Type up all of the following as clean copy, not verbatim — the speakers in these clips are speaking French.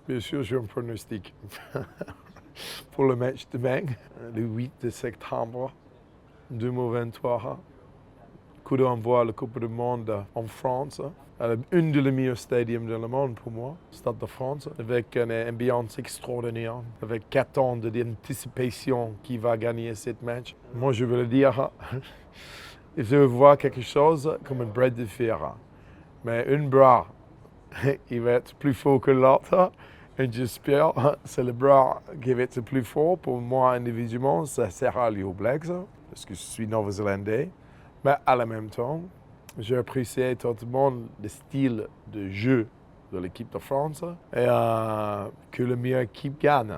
Bien sûr, j'ai un pronostic pour le match demain, le 8 de septembre 2023. Coup d'envoi à la Coupe du Monde en France. Une des meilleurs stadiums dans le monde pour moi, Stade de France, avec une ambiance extraordinaire, avec 4 ans d'anticipation qui va gagner cette match. Moi, je veux le dire, je vois quelque chose comme une bras de fer. Mais un bras, il va être plus fort que l'autre. Et j'espère que c'est le bras qui va être plus fort. Pour moi, individuellement, ça sera les All Blacks, parce que je suis néo-zélandais. Mais à la même temps, j'apprécie totalement le style de jeu de l'équipe de France et que le meilleur équipe gagne.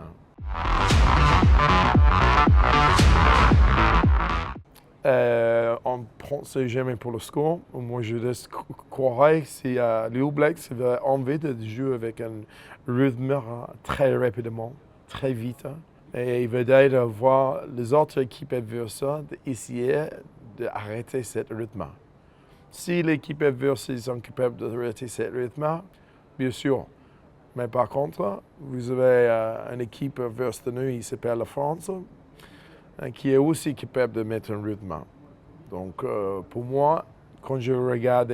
On ne pense jamais pour le score. Moi, je laisse croire que les All Blacks ont envie de jouer avec un rythme très rapidement, très vite. Et ils veulent voir les autres équipes adverses essayer d'arrêter ce rythme. Si l'équipe adverse sont capables d'arrêter ce rythme, bien sûr. Mais par contre, vous avez une équipe adverse de nous, qui s'appelle la France, qui est aussi capable de mettre un rythme. Donc, pour moi, quand je regarde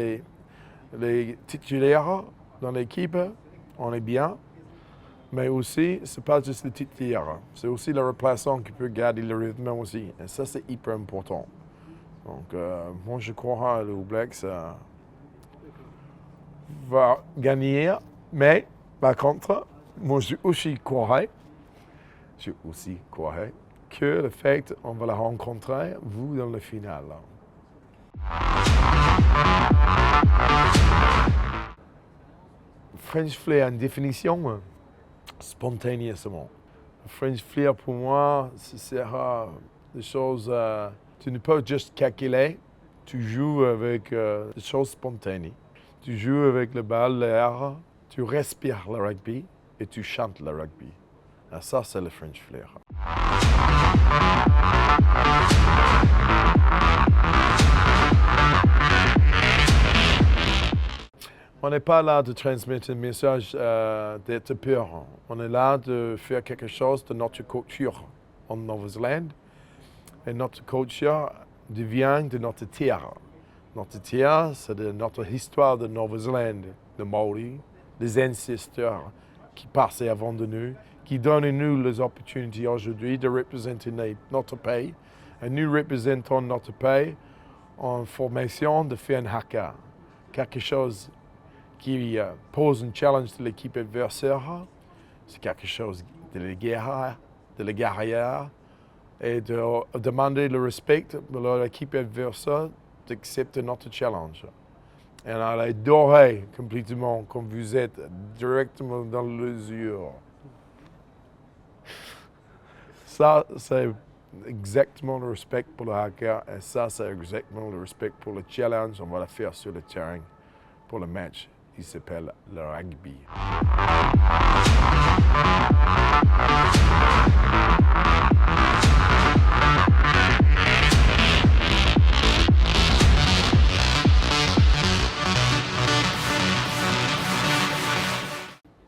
les titulaires dans l'équipe, on est bien. Mais aussi, ce n'est pas juste les titulaires, c'est aussi le remplaçant qui peut garder le rythme aussi. Et ça, c'est hyper important. Donc, moi, je crois que le All Blacks va gagner. Mais, par contre, moi, je aussi crois que le fait qu'on va la rencontrer, vous, dans le final. French Flair, une définition spontanément. French Flair, pour moi, ce sera des choses... tu ne peux pas juste calculer, tu joues avec des choses spontanées. Tu joues avec le bal, l'air, tu respires le rugby et tu chantes le rugby. Et ça, c'est le French Flair. On n'est pas là de transmettre un message d'être peur. On est là de faire quelque chose de notre culture en Nouvelle-Zélande. Et notre culture vient de notre terre. Notre terre, c'est de notre histoire de Nouvelle-Zélande, les Maoris, les ancêtres qui passaient avant de nous, qui donnent à nous les opportunités aujourd'hui de représenter notre pays. Et nous représentons notre pays en formation de faire un haka, quelque chose qui pose un challenge de l'équipe adversaire. C'est quelque chose de la guerrière, et de demander le respect de l'équipe adversaire d'accepter notre challenge. Et on a adoré complètement quand vous êtes directement dans les yeux. Ça, c'est exactement le respect pour le hacker et ça, c'est exactement le respect pour le challenge. On va le faire sur le terrain pour le match. Il s'appelle le rugby.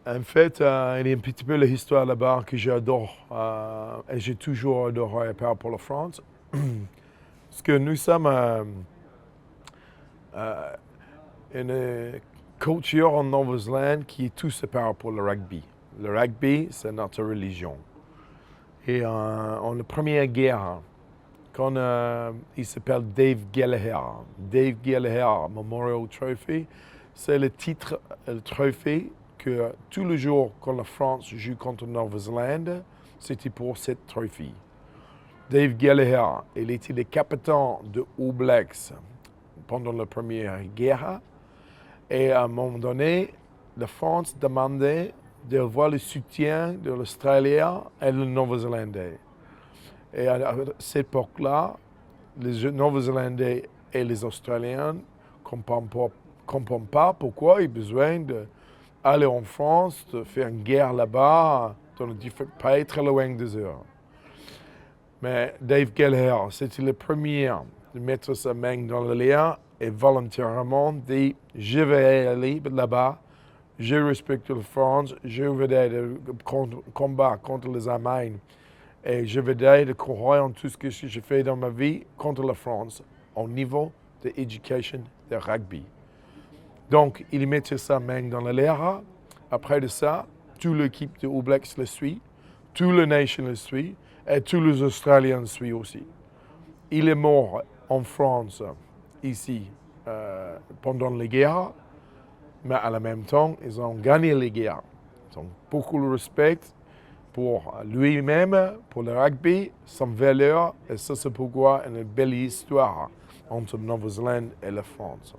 En fait, il y a un petit peu l'histoire là-bas que j'adore et j'ai toujours adoré par rapport à la France. Parce que nous sommes une culture en Nouvelle-Zélande qui est tous par rapport au rugby. Le rugby, c'est notre religion. Et en la première guerre, quand il s'appelle Dave Gallagher Memorial Trophy, c'est le titre, le trophée que tous les jours quand la France joue contre la Nouvelle-Zélande, c'était pour cette trophée. Dave Gallagher, il était le capitaine de All Blacks pendant la première guerre. Et à un moment donné, la France demandait de voir le soutien de l'Australien et le Nouveau-Zélandais. Et à cette époque-là, les Nouveau-Zélandais et les Australiens ne comprennent pas pourquoi il y a besoin d'aller en France, de faire une guerre là-bas, dans les différents pays très loin des eux. Mais Dave Gallagher, c'était le premier de mettre sa main dans le lien et volontairement dit « Je vais aller là-bas Je respecte la France, je vais combattre contre les Allemands et je vais croire en tout ce que je fais dans ma vie contre la France au niveau de l'éducation de rugby. Donc, il mettait sa main dans l'air. Après de ça, toute l'équipe de All Blacks le suit, toute la nation le suit et tous les Australiens le suivent aussi. Il est mort en France, ici, pendant les guerres, mais à la même temps, ils ont gagné les guerres. Ils ont beaucoup de respect pour lui-même, pour le rugby, son valeur, et ça c'est pourquoi une belle histoire entre Nouvelle-Zélande et la France.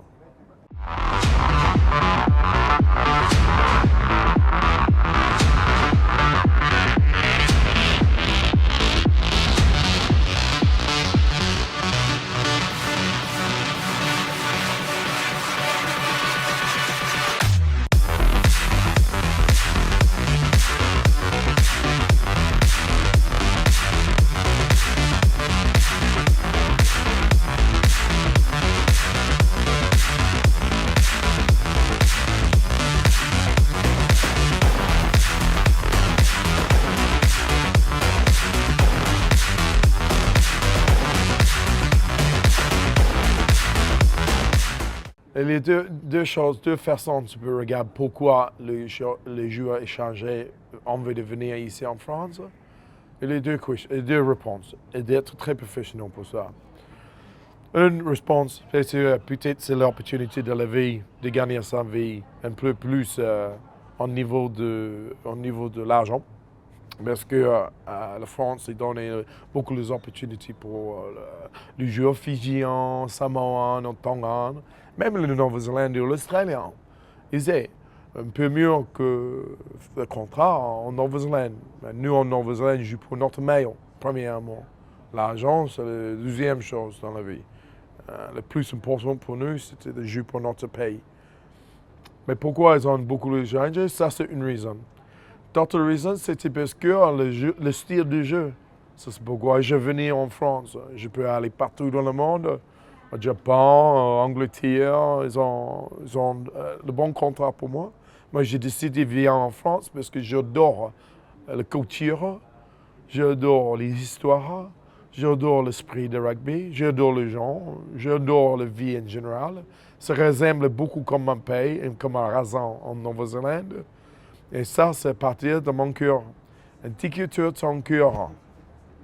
Et les deux choses, deux façons, tu peux regarder pourquoi les joueurs échangés ont envie de venir ici en France. Et les deux réponses. Et d'être très professionnel pour ça. Une réponse, peut-être c'est l'opportunité de la vie, de gagner sa vie un peu plus au niveau de l'argent. Parce que la France donne beaucoup d'opportunités pour les joueurs fidjiens, samoans, tongans, même le Nouvelle-Zélande et l'Australien. Ils ont un peu mieux que le contrat en Nouvelle-Zélande. Nous, en Nouvelle-Zélande, jouons pour notre meilleur, premièrement. L'argent, c'est la deuxième chose dans la vie. Le plus important pour nous, c'était de jouer pour notre pays. Mais pourquoi ils ont beaucoup d'échanges? Ça, c'est une raison. D'autres raisons, c'était parce que le style du jeu. C'est pourquoi je venais en France. Je peux aller partout dans le monde, au Japon, en Angleterre. Ils ont de bons contrats pour moi. Moi, j'ai décidé de venir en France parce que j'adore la culture, j'adore les histoires, j'adore l'esprit de rugby, j'adore les gens, j'adore la vie en général. Ça ressemble beaucoup comme mon pays et comme ma raison en Nouvelle-Zélande. Et ça, c'est partir de mon cœur. Une culture de son cœur,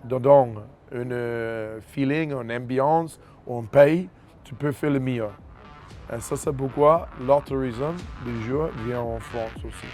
dedans, un feeling, une ambiance, un pays, tu peux faire le meilleur. Et ça, c'est pourquoi l'autre raison, les joueurs viennent en France aussi.